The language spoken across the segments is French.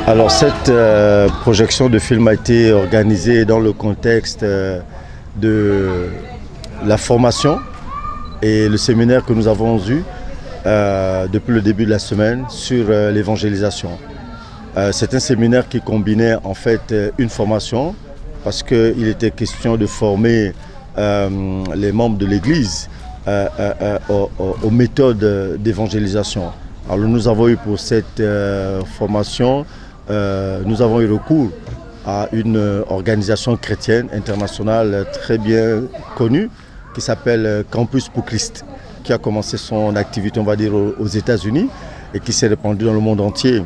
Alors cette projection de film a été organisée dans le contexte de la formation et le séminaire que nous avons eu depuis le début de la semaine sur l'évangélisation. C'est un séminaire qui combinait en fait une formation parce qu'il était question de former les membres de l'Église aux méthodes d'évangélisation. Alors nous avons eu pour cette formation, nous avons eu recours à une organisation chrétienne internationale très bien connue qui s'appelle Campus pour Christ, qui a commencé son activité, on va dire, aux États-Unis et qui s'est répandue dans le monde entier.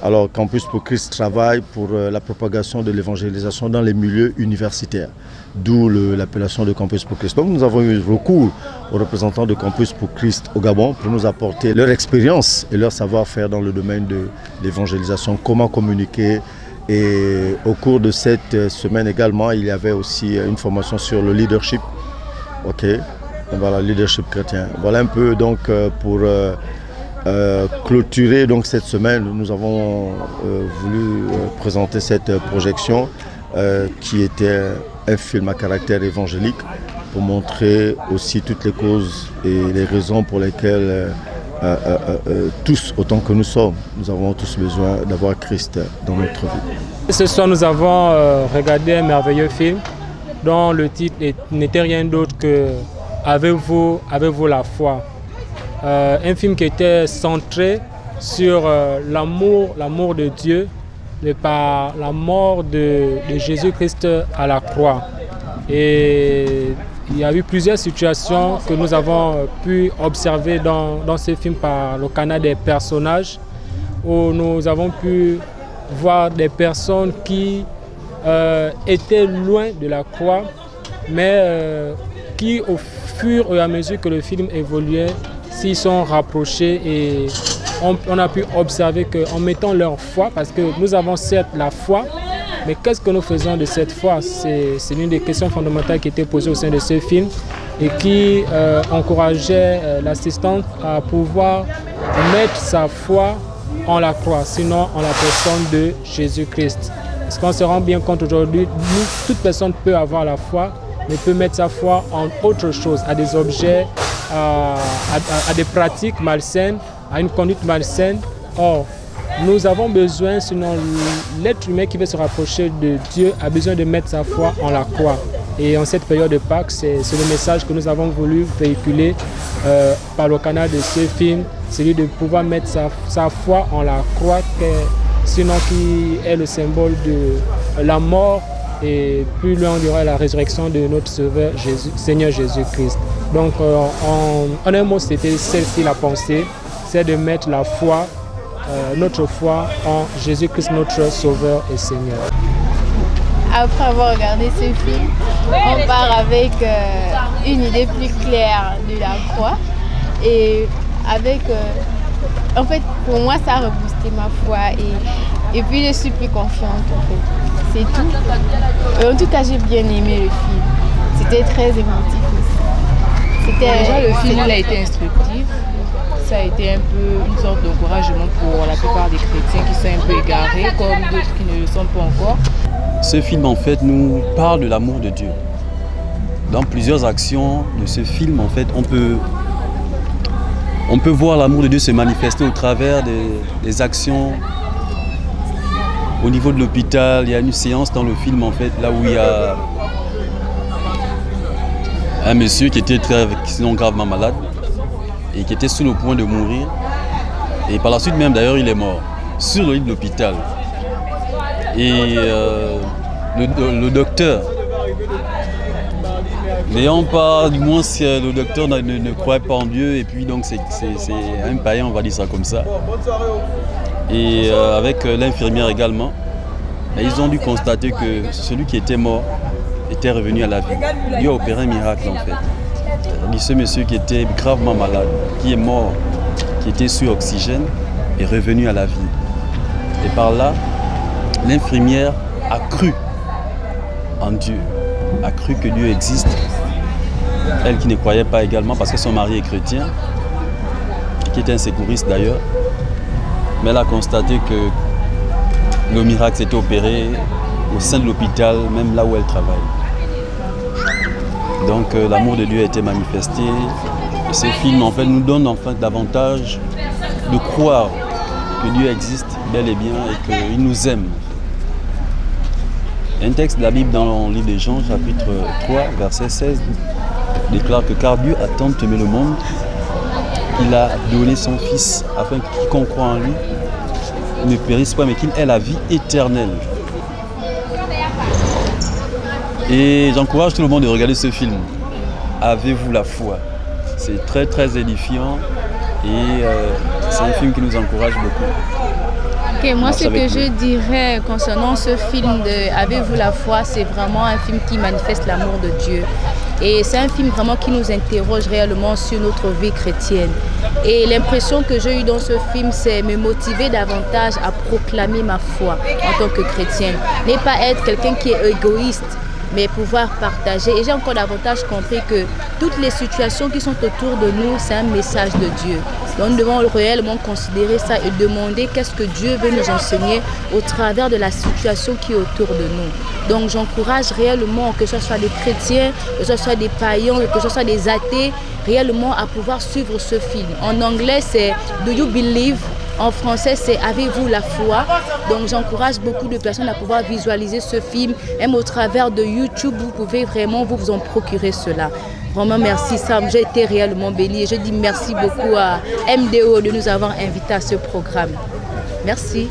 Alors Campus pour Christ travaille pour la propagation de l'évangélisation dans les milieux universitaires, d'où l'appellation de Campus pour Christ. Donc nous avons eu recours aux représentants de Campus pour Christ au Gabon pour nous apporter leur expérience et leur savoir-faire dans le domaine de l'évangélisation, comment communiquer. Et au cours de cette semaine également, il y avait aussi une formation sur le leadership. Ok, voilà, leadership chrétien. Voilà un peu donc pour clôturer donc cette semaine, nous avons voulu présenter cette projection qui était un film à caractère évangélique pour montrer aussi toutes les causes et les raisons pour lesquelles tous, autant que nous sommes, nous avons tous besoin d'avoir Christ dans notre vie. Ce soir, nous avons regardé un merveilleux film dont le titre n'était rien d'autre que « Avez-vous la foi ?» Un film qui était centré sur l'amour de Dieu par la mort de Jésus-Christ à la croix. Et il y a eu plusieurs situations que nous avons pu observer dans ce film par le canal des personnages, où nous avons pu voir des personnes qui étaient loin de la croix, mais qui au fur et à mesure que le film évoluait, s'y sont rapprochés et on a pu observer qu'en mettant leur foi, parce que nous avons certes la foi, mais qu'est-ce que nous faisons de cette foi? C'est l'une des questions fondamentales qui était posée au sein de ce film et qui encourageait l'assistante à pouvoir mettre sa foi en la croix, sinon en la personne de Jésus-Christ. Parce qu'on se rend bien compte aujourd'hui, toute personne peut avoir la foi, mais peut mettre sa foi en autre chose, à des objets, à des pratiques malsaines, à une conduite malsaine. Or, nous avons besoin, sinon l'être humain qui veut se rapprocher de Dieu a besoin de mettre sa foi en la croix. Et en cette période de Pâques, c'est le message que nous avons voulu véhiculer par le canal de ce film, celui de pouvoir mettre sa foi en la croix, sinon qui est le symbole de la mort et plus loin il y aura la résurrection de notre Sauveur Seigneur Jésus-Christ. Donc en un mot, c'était celle-ci la pensée, c'est de mettre la foi, notre foi en Jésus-Christ, notre Sauveur et Seigneur. Après avoir regardé ce film, on part avec une idée plus claire de la croix et avec, en fait, pour moi, ça a reboosté ma foi et puis je suis plus confiante en fait. C'est tout. En tout cas, j'ai bien aimé le film. C'était très émotif aussi. Déjà, le film il a été instructif. Ça a été un peu une sorte d'encouragement pour la plupart des chrétiens qui sont un peu égarés, comme d'autres qui ne le sont pas encore. Ce film, en fait, nous parle de l'amour de Dieu. Dans plusieurs actions de ce film, en fait, on peut voir l'amour de Dieu se manifester au travers des actions. Au niveau de l'hôpital, il y a une séance dans le film, en fait, là où il y a un monsieur qui était sinon gravement malade et qui était sur le point de mourir. Et par la suite même, d'ailleurs, il est mort sur le lit de l'hôpital. Et le docteur, n'ayant pas, du moins le docteur ne croit pas en Dieu, et puis donc c'est un païen, on va dire ça comme ça. Et avec l'infirmière également, ils ont dû constater que celui qui était mort était revenu à la vie. Dieu a opéré un miracle en fait. Ce monsieur qui était gravement malade, qui est mort, qui était sous oxygène, est revenu à la vie. Et par là, l'infirmière a cru en Dieu, a cru que Dieu existe. Elle qui ne croyait pas également parce que son mari est chrétien, qui était un secouriste d'ailleurs, mais elle a constaté que le miracle s'était opéré au sein de l'hôpital, même là où elle travaille. Donc l'amour de Dieu a été manifesté. Et ce film en fait nous donne enfin davantage de croire que Dieu existe bel et bien et qu'il nous aime. Un texte de la Bible dans le livre de Jean, chapitre 3, verset 16, déclare que car Dieu a tant aimé le monde qu'il a donné son Fils afin que quiconque croit en lui ne périsse pas mais qu'il ait la vie éternelle. Et j'encourage tout le monde de regarder ce film. Avez-vous la foi? C'est très très édifiant et c'est un film qui nous encourage beaucoup. Ok, moi ce que je dirais concernant ce film de Avez-vous la foi, c'est vraiment un film qui manifeste l'amour de Dieu. Et c'est un film vraiment qui nous interroge réellement sur notre vie chrétienne. Et l'impression que j'ai eue dans ce film, c'est me motiver davantage à proclamer ma foi en tant que chrétienne. Ne pas être quelqu'un qui est égoïste, mais pouvoir partager. Et j'ai encore davantage compris que toutes les situations qui sont autour de nous, c'est un message de Dieu. Donc nous devons réellement considérer ça et demander qu'est-ce que Dieu veut nous enseigner au travers de la situation qui est autour de nous. Donc j'encourage réellement que ce soit des chrétiens, que ce soit des païens, que ce soit des athées, réellement à pouvoir suivre ce film. En anglais, c'est « Do you believe ?» En français, c'est « Avez-vous la foi ?» Donc j'encourage beaucoup de personnes à pouvoir visualiser ce film. Même au travers de YouTube, vous pouvez vraiment vous en procurer cela. Vraiment merci Sam, j'ai été réellement bénie et je dis merci beaucoup à MDO de nous avoir invités à ce programme. Merci.